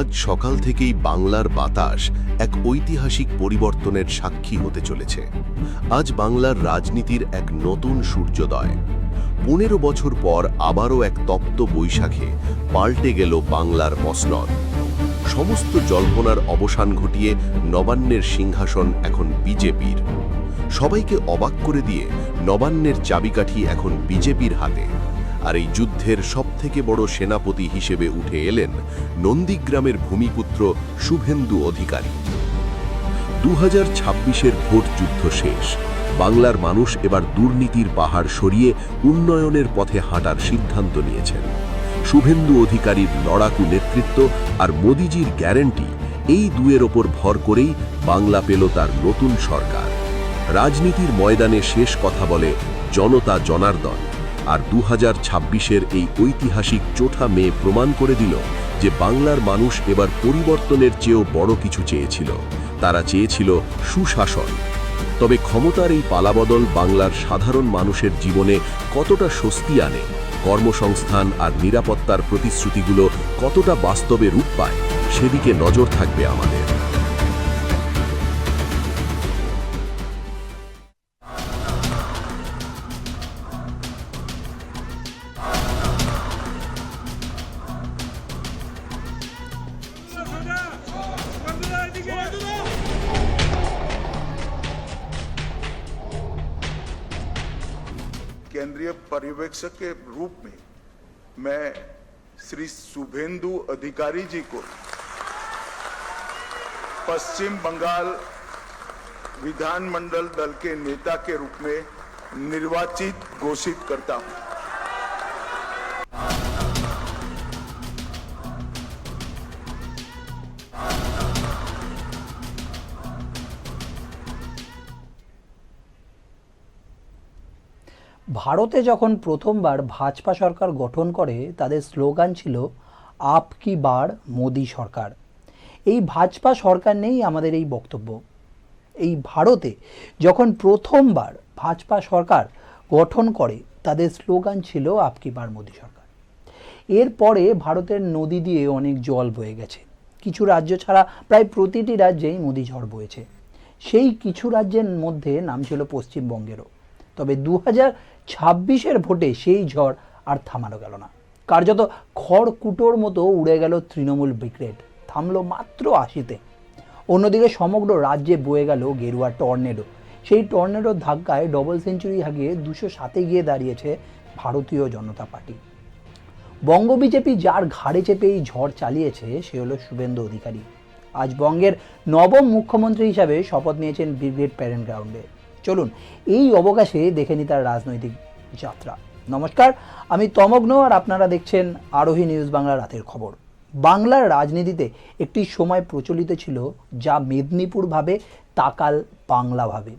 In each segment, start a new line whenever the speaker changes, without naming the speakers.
আজ সকাল থেকেই বাংলার বাতাস এক ঐতিহাসিক পরিবর্তনের সাক্ষী হতে চলেছে। আজ বাংলার রাজনীতির এক নতুন সূর্যোদয়। 15 বছর পর আবারও এক তপ্ত বৈশাখে পাল্টে গেল বাংলার মসনদ। সমস্ত জল্পনার অবসান ঘটিয়ে নবান্নের সিংহাসন এখন বিজেপির। সবাইকে অবাক করে দিয়ে নবান্নের চাবিকাঠি এখন বিজেপির হাতে। আর এই যুদ্ধের সবথেকে বড় সেনাপতি হিসেবে উঠে এলেন নন্দীগ্রামের ভূমিপুত্র শুভেন্দু অধিকারী। 2026-এর ভোট যুদ্ধ শেষ। বাংলার মানুষ এবার দুর্নীতির পাহাড় সরিয়ে উন্নয়নের পথে হাঁটার সিদ্ধান্ত নিয়েছেন। শুভেন্দু অধিকারীর লড়াকু নেতৃত্ব আর মোদিজির গ্যারান্টি, এই দুয়ের ওপর ভর করেই বাংলা পেল তার নতুন সরকার। রাজনীতির ময়দানে শেষ কথা বলে জনতা জনার্দন। আর 2026-এর এই ঐতিহাসিক চোঠা মে প্রমাণ করে দিল যে বাংলার মানুষ এবার পরিবর্তনের চেয়েও বড় কিছু চেয়েছিল। তারা চেয়েছিল সুশাসন। তবে ক্ষমতার এই পালাবদল বাংলার সাধারণ মানুষের জীবনে কতটা স্বস্তি আনে, কর্মসংস্থান আর নিরাপত্তার প্রতিশ্রুতিগুলো কতটা বাস্তবে রূপ পায়, সেদিকে নজর থাকবে আমাদের।
केंद्रीय पर्यवेक्षक के रूप में मैं श्री शुभेंदु अधिकारी जी को पश्चिम बंगाल विधानमंडल दल के नेता के रूप में निर्वाचित घोषित करता हूं।
ভারতে যখন প্রথমবার ভাজপা সরকার গঠন করে, তাদের স্লোগান ছিল আপ কি বার মোদি সরকার। এই ভাজপা সরকার নেই আমাদের এই বক্তব্য। এই ভারতে যখন প্রথমবার ভাজপা সরকার গঠন করে, তাদের স্লোগান ছিল আপ কি বার মোদি সরকার। এরপরে ভারতের নদী দিয়ে অনেক জল বয়ে গেছে। কিছু রাজ্য ছাড়া প্রায় প্রতিটি রাজ্যেই মোদি ঝড় বয়েছে। সেই কিছু রাজ্যের মধ্যে নাম ছিল পশ্চিমবঙ্গেরও। তবে 2026-এর ভোটে সেই ঝড় আর থামানো গেল না। কার্যত খড়কুটোর মতো উড়ে গেল তৃণমূল ব্রিগেড, থামলো মাত্র 80-তে। অন্যদিকে সমগ্র রাজ্যে বয়ে গেল গেরুয়া টর্নেডো। সেই টর্নেডোর ধাক্কায় ডবল সেঞ্চুরি হাঁকিয়ে 207-এ গিয়ে দাঁড়িয়েছে ভারতীয় জনতা পার্টি। বঙ্গ বিজেপি যার ঘাড়ে চেপে এই ঝড় চালিয়েছে, সে হলো শুভেন্দু অধিকারী। আজ বঙ্গের নবম মুখ্যমন্ত্রী হিসাবে শপথ নিয়েছেন ব্রিগেড প্যারেড গ্রাউন্ডে। চলুন এই অবকাশে দেখে নি তার রাজনৈতিক যাত্রা। নমস্কার, আমি তমগ্ন, আর আপনারা দেখছেন আরোহী নিউজ বাংলা রাতের খবর। বাংলার রাজনীতিতে একটি সময় প্রচলিত ছিল যা মেদিনীপুর ভাবে, তাকাল বাংলা ভাবে।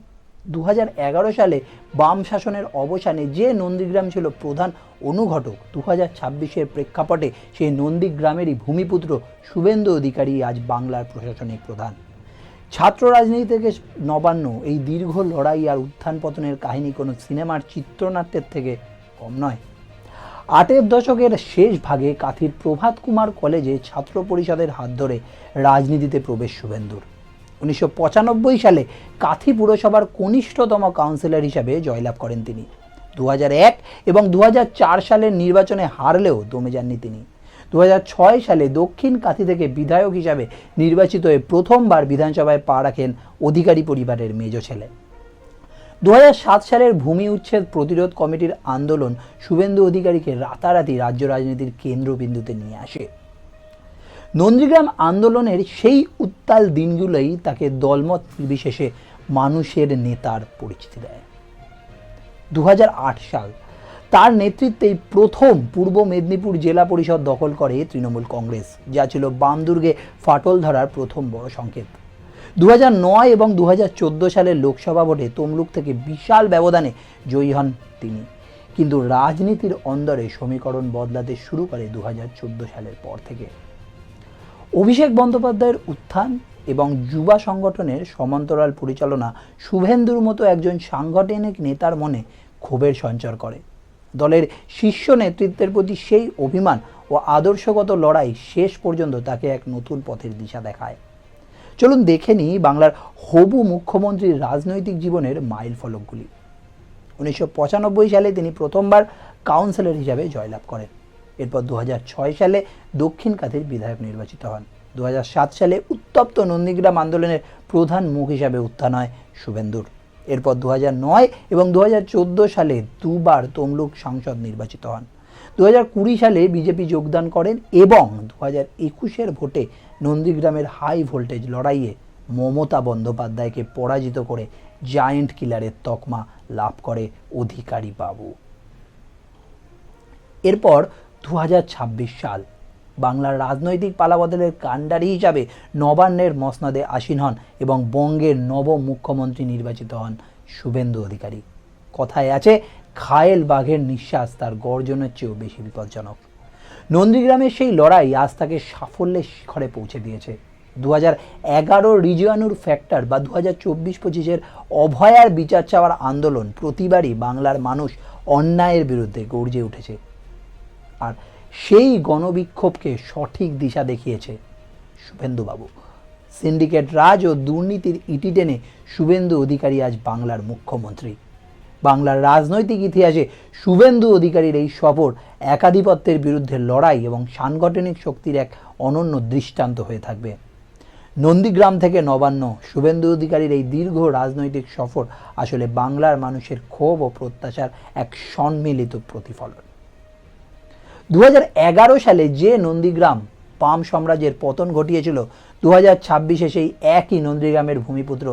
2011 সালে বাম শাসনের অবসানে যে নন্দীগ্রাম ছিল প্রধান অনুঘটক, 2026-এর প্রেক্ষাপটে সেই নন্দীগ্রামেরই ভূমিপুত্র শুভেন্দু অধিকারী আজ বাংলার প্রশাসনিক প্রধান। ছাত্র রাজনীতি থেকে নবান্ন, এই দীর্ঘ লড়াই আর উত্থান পতনের কাহিনী কোনো সিনেমার চিত্রনাট্যের থেকে কম নয়। 8-এর দশকের শেষ ভাগে কাঁথির প্রভাত কুমার কলেজে ছাত্র পরিষদের হাত ধরে রাজনীতিতে প্রবেশ শুভেন্দুর। 1995 সালে কাঁথি পুরসভার কনিষ্ঠতম কাউন্সিলর হিসাবে জয়লাভ করেন তিনি। 2001 এবং 2004 সালের নির্বাচনে হারলেও দমে যাননি তিনি। 2006 সালে দক্ষিণ কাঁথি থেকে বিধায়ক হিসাবে নির্বাচিত হয়ে প্রথমবার বিধানসভায় পা রাখেন অধিকারী পরিবারের মেজ ছেলে। 2007 সালের ভূমি উচ্ছেদ প্রতিরোধ কমিটির আন্দোলন শুভেন্দু অধিকারীকে রাতারাতি রাজ্য রাজনীতির কেন্দ্রবিন্দুতে নিয়ে আসে। নন্দীগ্রাম আন্দোলনের সেই উত্তাল দিনগুলোই তাকে দলমত নির্বিশেষে মানুষের নেতার পরিচিতি দেয়। 2008 সাল, তার নেতৃত্বেই প্রথম পূর্ব মেদিনীপুর জেলা পরিষদ দখল করে তৃণমূল কংগ্রেস, যা ছিল বাম দুর্গে ফাটল ধরার প্রথম বড় সংকেত। 2009 এবং 2014 সালের লোকসভা ভোটে তমলুক থেকে বিশাল ব্যবধানে জয়ী হন তিনি। কিন্তু রাজনীতির অন্দরে সমীকরণ বদলাতে শুরু করে 2014 সালের পর থেকে। অভিষেক বন্দ্যোপাধ্যায়ের উত্থান এবং যুবা সংগঠনের সমান্তরাল পরিচালনা শুভেন্দুর মতো একজন সাংগঠনিক নেতার মনে ক্ষোভের সঞ্চার করে। দলের শীর্ষ নেতৃত্বের প্রতি সেই অভিমান ও আদর্শগত লড়াই শেষ পর্যন্ত তাকে এক নতুন পথের দিশা দেখায়। চলুন দেখে নিই বাংলার হবু মুখ্যমন্ত্রীর রাজনৈতিক জীবনের মাইল ফলকগুলি। 1995 সালে তিনি প্রথমবার কাউন্সিলর হিসাবে জয়লাভ করেন। এরপর 2006 সালে দক্ষিণ কাঁথির বিধায়ক নির্বাচিত হন। 2007 সালে উত্তপ্ত নন্দীগ্রাম আন্দোলনের প্রধান মুখ হিসাবে উত্থান হয় শুভেন্দুর। এরপর 2009 এবং 2014 সালে দুবার তমলুক সাংসদ নির্বাচিত হন। 2020 সালে বিজেপি যোগদান করেন এবং 2021 ভোটে নন্দীগ্রামের হাই ভোল্টেজ লড়াইয়ে মমতা বন্দ্যোপাধ্যায়কে পরাজিত করে জায়েন্ট কিলারের তকমা লাভ করে অধিকারী বাবু। এরপর 2026 সাল, বাংলার রাজনৈতিক পালাবদলের কাণ্ডারি হিসাবে নবান্নের মসনদে আসীন হন এবং বঙ্গের নব মুখ্যমন্ত্রী নির্বাচিত হন শুভেন্দু অধিকারী। কথায় আছে, ঘায়েল বাঘের নিঃশ্বাস তার গর্জনের চেয়েও বেশি বিপজ্জনক। নন্দীগ্রামের সেই লড়াই আজ তাকে সাফল্যের শিখরে পৌঁছে দিয়েছে। 2011 রিজিয়ানুর ফ্যাক্টর বা 2024-25 অভয়ার বিচার চাওয়ার আন্দোলন প্রতিবারই বাংলার মানুষ অন্যায়ের বিরুদ্ধে গর্জে উঠেছে, আর সেই গণবিক্ষোভকে সঠিক দিশা দেখিয়েছে শুভেন্দুবাবু। সিন্ডিকেট রাজ ও দুর্নীতির ইটি টেনে শুভেন্দু অধিকারী আজ বাংলার মুখ্যমন্ত্রী। বাংলার রাজনৈতিক ইতিহাসে শুভেন্দু অধিকারীর এই সফর একাধিপত্যের বিরুদ্ধে লড়াই এবং সাংগঠনিক শক্তির এক অনন্য দৃষ্টান্ত হয়ে থাকবে। নন্দীগ্রাম থেকে নবান্ন, শুভেন্দু অধিকারীর এই দীর্ঘ রাজনৈতিক সফর আসলে বাংলার মানুষের ক্ষোভ ও প্রত্যাশার এক সম্মিলিত প্রতিফলন। 2011 সালে যে নন্দীগ্রাম পাম সাম্রাজ্যের পতন ঘটিয়েছিল, 2026-এ সেই একই নন্দীগ্রামের ভূমিপুত্র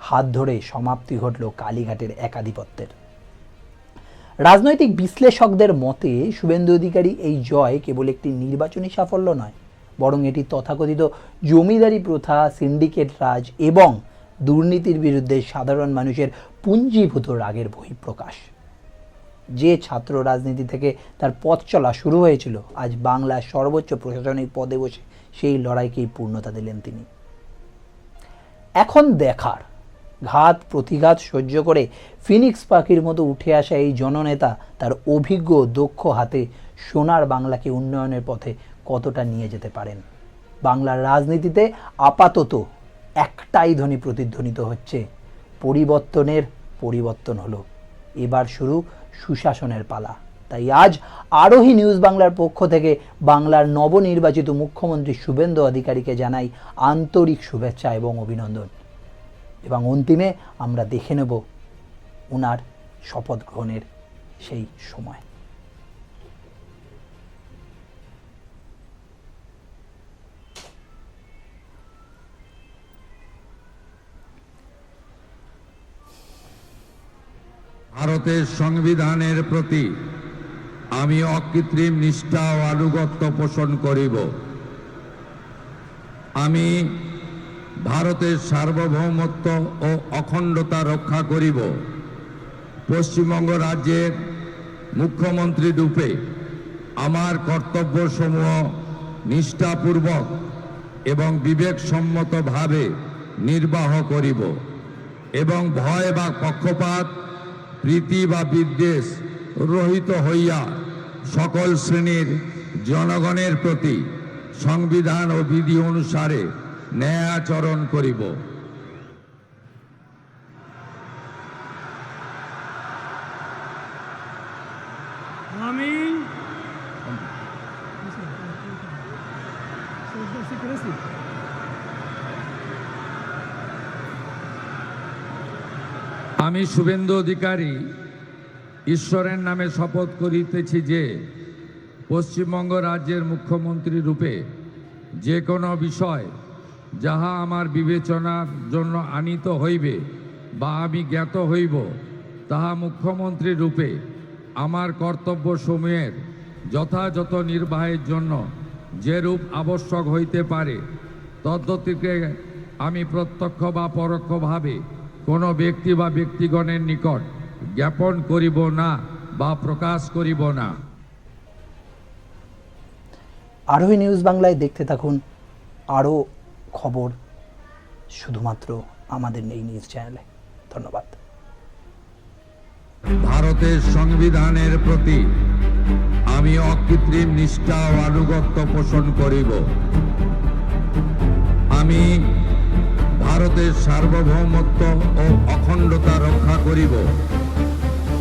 হাত ধরে সমাপ্তি ঘটল কালীঘাটের একাধিপত্যের। রাজনৈতিক বিশ্লেষকদের মতে শুভেন্দু অধিকারী এই জয় কেবল একটি নির্বাচনী সাফল্য নয়, বরং এটি তথাকথিত জমিদারি প্রথা, সিন্ডিকেট রাজ এবং দুর্নীতির বিরুদ্ধে সাধারণ মানুষের পুঞ্জীভূত রাগের বহিঃপ্রকাশ। যে ছাত্র রাজনীতি থেকে তার পথ চলা শুরু হয়েছিল, আজ বাংলার সর্বোচ্চ প্রশাসনিক পদে বসে সেই লড়াইকেই পূর্ণতা দিলেন তিনি। এখন দেখার, ঘাত প্রতিঘাত সহ্য করে ফিনিক্স পাখির মতো উঠে আসা এই জননেতা তার অভিজ্ঞ দক্ষ হাতে সোনার বাংলাকে উন্নয়নের পথে কতটা নিয়ে যেতে পারেন। বাংলার রাজনীতিতে আপাতত একটাই ধ্বনি প্রতিধ্বনিত হচ্ছে, পরিবর্তনের পরিবর্তন হলো, এবার শুরু সুশাসনের পালা। তাই আজ আরোহী নিউজ বাংলার পক্ষ থেকে বাংলার নবনির্বাচিত মুখ্যমন্ত্রী শুভেন্দু অধিকারীকে জানাই আন্তরিক শুভেচ্ছা এবং অভিনন্দন। এবং অন্তিমে আমরা দেখে নেব ওনার শপথ গ্রহণের সেই সময়।
ভারতের সংবিধানের প্রতি আমি অকৃত্রিম নিষ্ঠা ও আনুগত্য পোষণ করিব। আমি ভারতের সার্বভৌমত্ব ও অখণ্ডতা রক্ষা করিব। পশ্চিমবঙ্গ রাজ্যের মুখ্যমন্ত্রী রূপে আমার কর্তব্যসমূহ নিষ্ঠাপূর্বক এবং বিবেকসম্মতভাবে নির্বাহ করিব এবং ভয় বা পক্ষপাত, প্রীতি বা বিদ্বেষ রহিত হইয়া সকল শ্রেণীর জনগণের প্রতি সংবিধান ও বিধি অনুসারে ন্যায় আচরণ করিব। আমি শুভেন্দু অধিকারী ঈশ্বরের নামে শপথ করিতেছি যে পশ্চিমবঙ্গ রাজ্যের মুখ্যমন্ত্রী রূপে যে কোনো বিষয় যাহা আমার বিবেচনার জন্য আনিত হইবে বা আমি জ্ঞাত হইব, তাহা মুখ্যমন্ত্রী রূপে আমার কর্তব্যসমূহের যথাযথ নির্বাহের জন্য যেরূপ আবশ্যক হইতে পারে তদ্গতিকে আমি প্রত্যক্ষ বা পরোক্ষভাবে কোনো ব্যক্তি বা ব্যক্তিগণের নিকট জ্ঞাপন করিব না বা প্রকাশ করিব না।
আরোহী নিউজ বাংলায় দেখতে থাকুন আরও খবর শুধুমাত্র আমাদের এই নিউজ চ্যানেলে। ধন্যবাদ।
ভারতের সংবিধানের প্রতি আমি অকৃত্রিম নিষ্ঠা ও আনুগত্য পোষণ করিব। আমি ভারতের সার্বভৌমত্ব ও অখণ্ডতা রক্ষা করিব।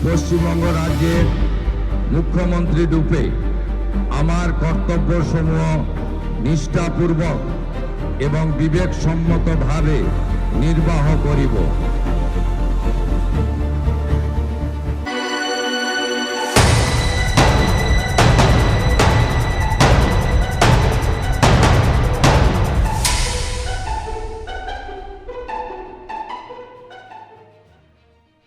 পশ্চিমবঙ্গ রাজ্যের মুখ্যমন্ত্রী রূপে আমার কর্তব্যসমূহ নিষ্ঠাপূর্বক এবং বিবেকসম্মতভাবে নির্বাহ করিব।